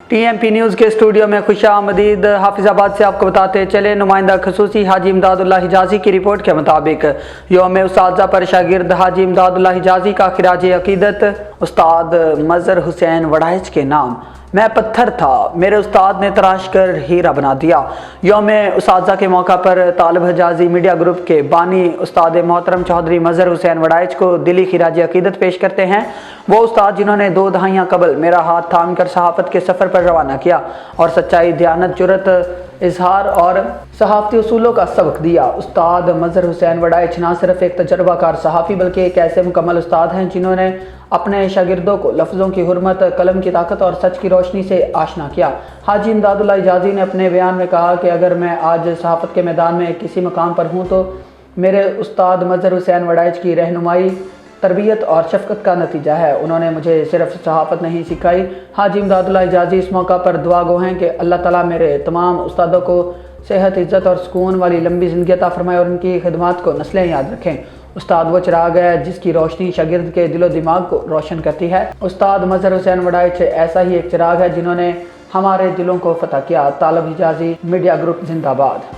TMP news के studio में खुशामदीद। हाफिजाबाद से आपको बताते चले, नुमाइंदा खसूसी हाजी इमदादुल्लाह हिजाजी की रिपोर्ट के मुताबिक यौम उस्ताज़ा पर शागिर्द हाजी इमदादुल्लाह हिजाजी का खिराज अकीदत उस्ताद मज़हर हुसैन वड़ाइच के नाम। मैं पत्थर था, मेरे उस्ताद ने तराश कर हीरा बना दिया। यौम उस्ताज़ा के मौका पर तालिब हिजाजी मीडिया ग्रुप के बानी उस्ताद मोहतरम चौधरी मज़हर हुसैन वड़ाइच को दिली खिराज अकीदत पेश करते हैं। वो उस्ताद जिन्होंने 2 दहाइयाँ कबल मेरा हाथ थाम कर सहाफ़त के सफ़र पर रवाना किया और सच्चाई, दयानत, जुर्रत, इजहार और सहाफ़ती उसूलों का सबक दिया। उस्ताद मज़हर हुसैन वड़ाइच ना सिर्फ एक तजर्बाकार सहाफ़ी बल्कि एक ऐसे मुकम्मल उस्ताद हैं जिन्होंने अपने शागिर्दों को लफ्ज़ों की हुर्मत, कलम की ताकत और सच की रोशनी से आशना किया। हाजी इमदादुल्लाह हिजाजी ने अपने बयान में कहा कि अगर मैं आज सहाफ़त के मैदान में किसी मकाम पर हूँ तो मेरे उस्ताद मज़हर हुसैन वड़ाइच की रहनुमाई, तरबियत और शफ़क़त का नतीजा है। उन्होंने मुझे सिर्फ सहाफ़त नहीं सिखाई। हाजी इमदादुल्लाह हिजाजी इस मौका पर दुआ गो हैं कि अल्लाह ताला मेरे तमाम उस्तादों को सेहत, इज़्ज़त और सुकून वाली लंबी ज़िंदगी अता फ़रमाए और उनकी खिदमत को नस्लें याद रखें। उस्ताद वो चिराग है जिसकी रोशनी शागिर्द के दिलो दिमाग को रोशन करती है। उस्ताद मज़हर हुसैन वड़ाइच ऐसा ही एक चिराग है जिन्होंने हमारे दिलों को फ़तह किया। तालिब हिजाजी मीडिया ग्रुप जिंदाबाद।